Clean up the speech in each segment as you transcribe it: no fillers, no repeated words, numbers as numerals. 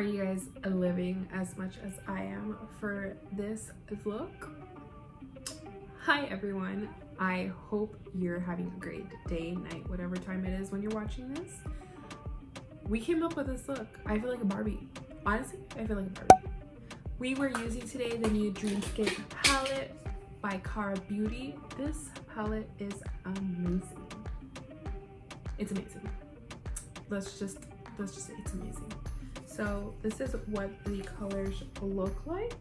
Are you guys living as much as I am for this look? Hi everyone, I hope you're having a great day, night, whatever time it is when you're watching this. We came up with this look. I feel like a Barbie. Honestly, I feel like a Barbie. We were using today the new Dreamscape palette by Cara Beauty. This palette is amazing. It's amazing. Let's just say it's amazing. So this is what the colors look like.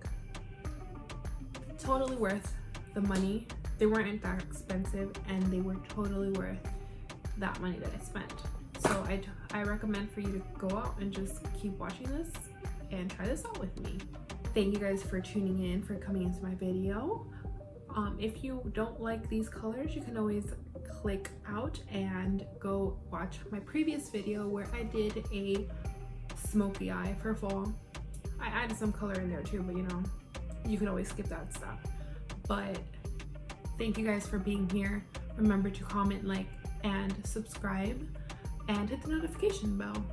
Totally worth the money. They weren't that expensive and they were totally worth that money that I spent. So I recommend for you to go out and just keep watching this and try this out with me. Thank you guys for tuning in, for coming into my video. If you don't like these colors, you can always click out and go watch my previous video where I did a smoky eye for fall. I added some color in there too, but you know, you can always skip that stuff. But thank you guys for being here. Remember to comment, like, and subscribe, and hit the notification bell.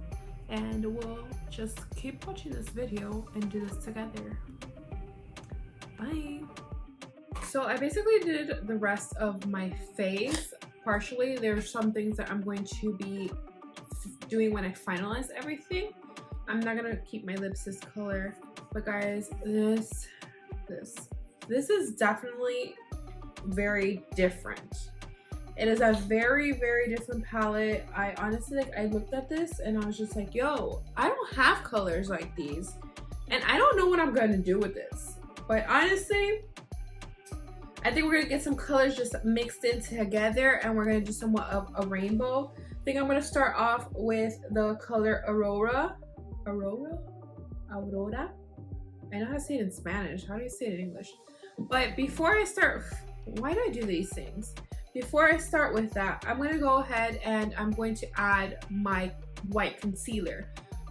And we'll just keep watching this video and do this together. Bye. So I basically did the rest of my face. Partially, there's some things that I'm going to be doing when I finalize everything. I'm not gonna keep my lips this color, but guys, this is definitely very different. It is a very different palette. I honestly, like, I looked at this and I was just like, yo, I don't have colors like these, and I don't know what I'm gonna do with this. But honestly, I think we're gonna get some colors just mixed in together and we're gonna do somewhat of a rainbow. I think I'm gonna start off with the color Aurora. I know how to say it in Spanish. How do you say it in English? But before I start, why do I do these things? Before I start with that, I'm going to go ahead and I'm going to add my white concealer.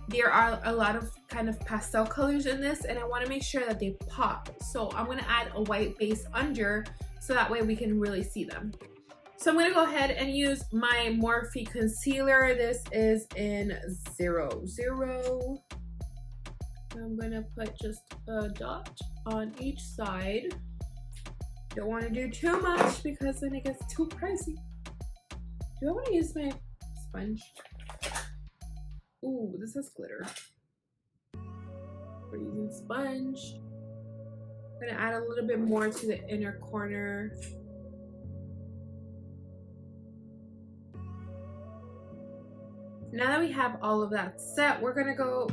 There are a lot of kind of pastel colors in this and I want to make sure that they pop. So I'm going to add a white base under so that way we can really see them. So I'm going to go ahead and use my Morphe concealer. This is in 00. I'm going to put just a dot on each side. Don't want to do too much because then it gets too pricey. Do I want to use my sponge? Ooh, this has glitter. We're using sponge. I'm going to add a little bit more to the inner corner. Now that we have all of that set, we're gonna go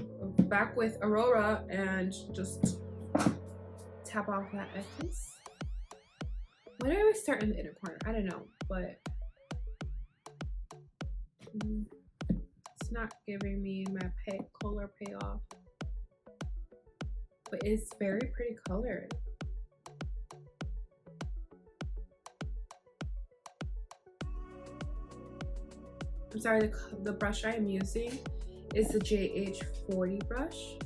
back with Aurora and just tap off that excess. Why do I always start in the inner corner? I don't know, but it's not giving me my color payoff. But it's very pretty colored. I'm sorry, the brush I am using is the JH40 brush.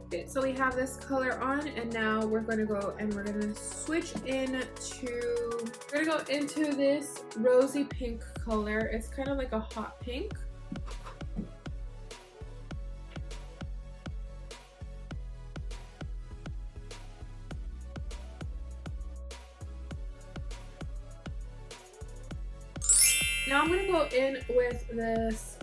Okay, so we have this color on, and now we're gonna go and we're gonna switch into, we're gonna go into this rosy pink color. It's kind of like a hot pink. Now I'm gonna go in with this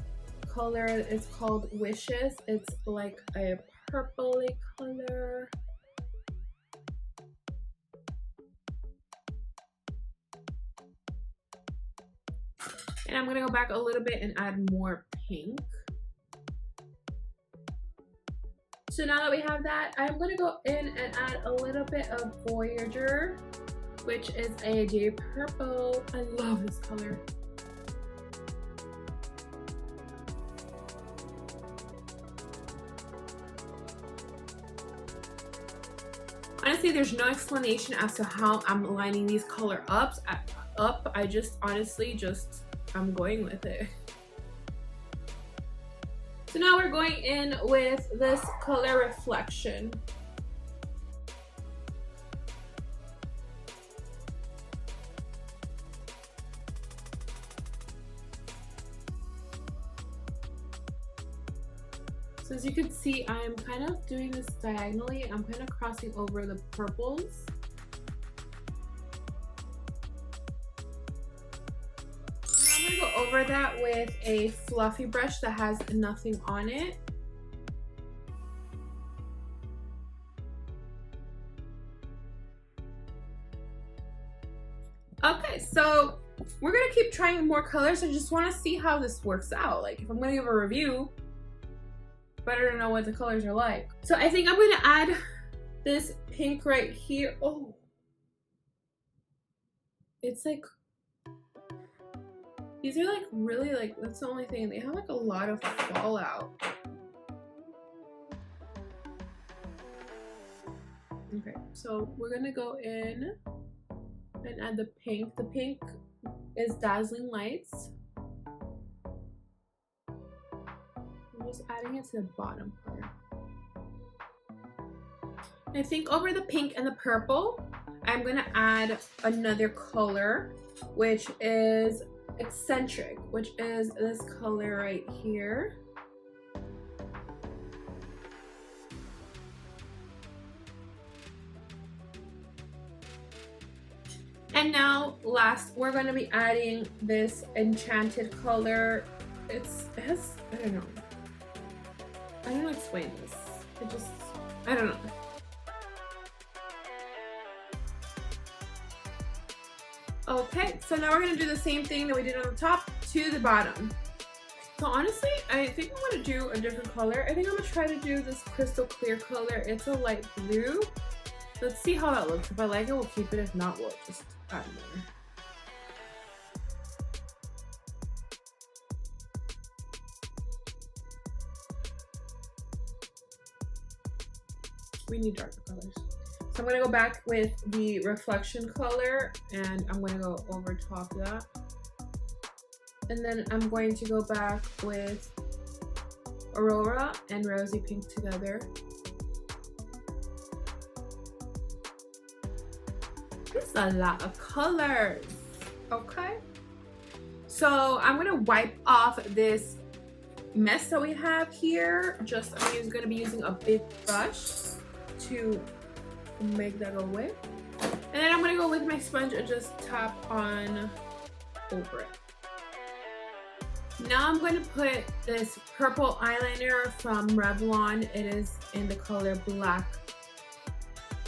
color. It's called Wishes. It's like a purpley color. And I'm gonna go back a little bit and add more pink. So now that we have that, I'm gonna go in and add a little bit of Voyager, which is a deep purple. I love this color. Honestly, there's no explanation as to how I'm lining these color ups up. I just honestly I'm going with it. So now we're going in with this color Reflection. So as you can see, I'm kind of doing this diagonally. I'm kind of crossing over the purples. Now I'm gonna go over that with a fluffy brush that has nothing on it. Okay, so we're gonna keep trying more colors. I just want to see how this works out. Like, if I'm gonna give a review, better to know what the colors are like. So I think I'm gonna add this pink right here. Oh, it's like, these are like really like, that's the only thing. They have like a lot of fallout. Okay, so we're gonna go in and add the pink. The pink is Dazzling Lights. I'm just adding it to the bottom part. I think over the pink and the purple, I'm gonna add another color, which is Eccentric, which is this color right here. And now last, we're going to be adding this Enchanted color. It has, I don't know how to explain this. I don't know. Okay, so now we're going to do the same thing that we did on the top to the bottom. So honestly, I think I'm going to do a different color. I think I'm going to try to do this crystal clear color. It's a light blue. Let's see how that looks. If I like it, we'll keep it. If not, we'll just add more. We need darker colors. So I'm gonna go back with the reflection color and I'm gonna go over top of that. And then I'm going to go back with Aurora and Rosy Pink together. It's a lot of colors, okay? So I'm gonna wipe off this mess that we have here. I'm gonna be using a big brush to make that go away. And then I'm gonna go with my sponge and just tap on over it. Now I'm going to put this purple eyeliner from Revlon. It is in the color Black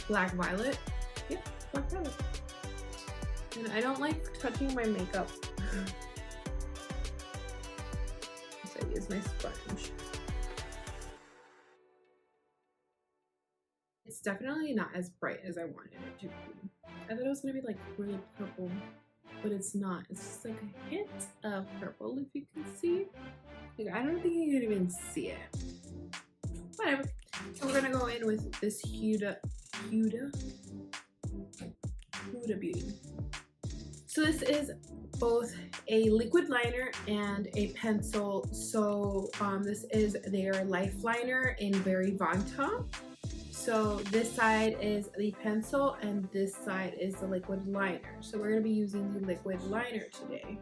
Violet. Yeah, Black Violet. And I don't like touching my makeup. So I use my sponge. It's definitely not as bright as I wanted it to be. I thought it was going to be like really purple, but it's not. It's just like a hint of purple, if you can see. Like, I don't think you can even see it. Whatever. So we're gonna go in with this Huda Beauty. So this is both a liquid liner and a pencil. So this is their Life Liner in Berry Vanta. So this side is the pencil and this side is the liquid liner. So we're going to be using the liquid liner today.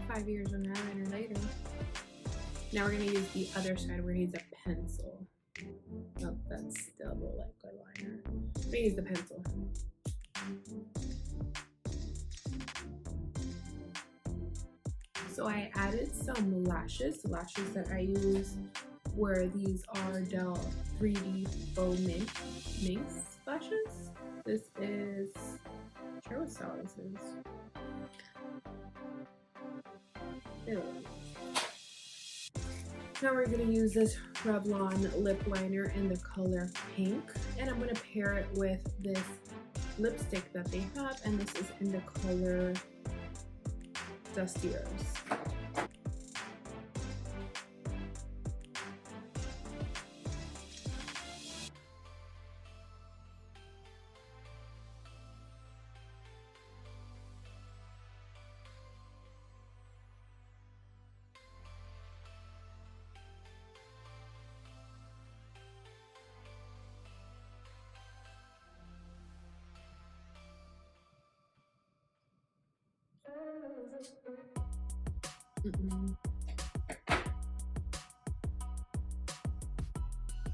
Five years of eyeliner later. Now we're going to use the other side. We're going to use a pencil. Oh, that's still the liquid liner. We're going to use the pencil. So I added some lashes. The lashes that I used were these Ardell 3D Faux Minx lashes. This is, I'm not sure what style this is. Ew. Now we're going to use this Revlon lip liner in the color pink, and I'm going to pair it with this lipstick that they have, and this is in the color Dusty Rose.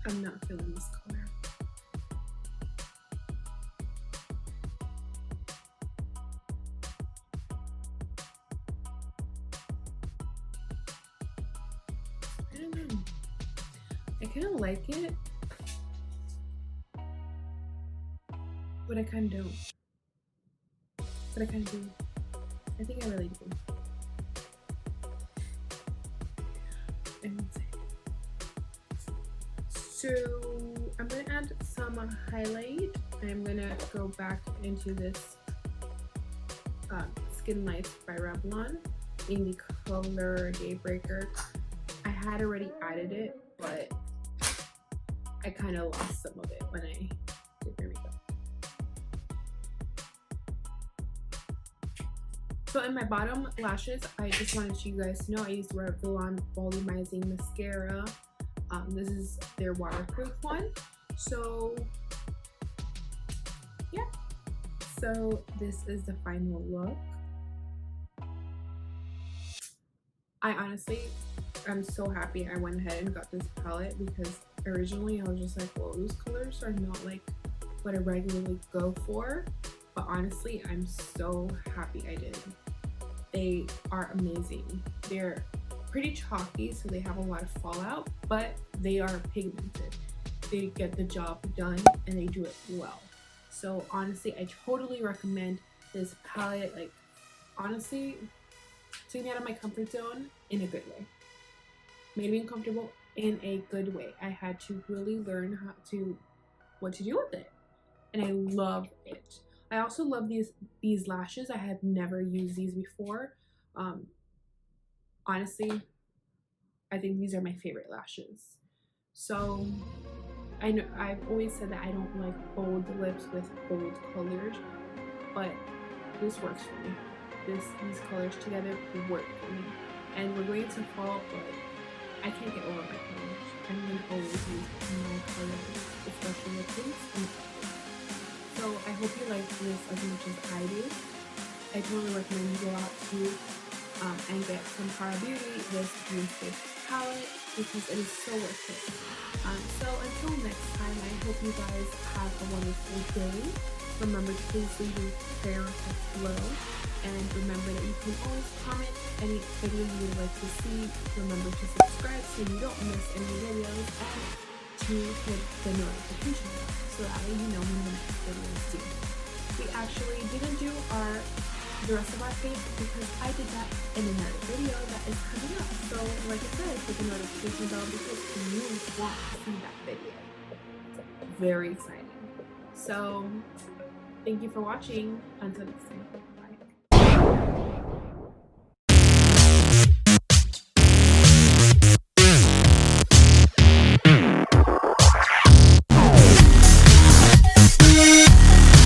I'm not feeling this color. I don't know. I kind of like it, but I kind of don't. But I kind of do. I think I really do. So I'm gonna add some highlight. I'm gonna go back into this Skin Lights by Revlon in the color Daybreaker. I had already added it, but I kind of lost some of it when I did my makeup. So in my bottom lashes, I just wanted you guys to know I used Revlon Volumizing Mascara. This is their waterproof one. So yeah, so this is the final look. I'm so happy I went ahead and got this palette, because originally I was just like, well, those colors are not like what I regularly go for, but honestly I'm so happy I did. They are amazing. They're pretty chalky, so they have a lot of fallout, but they are pigmented. They get the job done and they do it well. So honestly, I totally recommend this palette. Like, honestly, took me out of my comfort zone in a good way. Made me uncomfortable in a good way. I had to really learn what to do with it, and I love it. I also love these lashes. I had never used these before. Honestly, I think these are my favorite lashes. So I know I've always said that I don't like bold lips with bold colors, but this works for me. These colors together work for me. And we're going to fall, but I can't get over my colors. I'm gonna always use my colors, especially the pinks and purple. So I hope you like this as much as I do. I totally recommend you go out too and get some Cara Beauty, this Dreamscape palette, because it is so worth it. So until next time, I hope you guys have a wonderful day. Remember to please leave your prayer request below, and remember that you can always comment any video you would like to see. Remember to subscribe so you don't miss any videos, and to hit the notification bell so that way you know when the next video is due. We actually didn't do the rest of our face because I did that in another video that is coming up. So like I said, hit the notification bell because you want to see that video. It's very exciting. So thank you for watching. Until next time.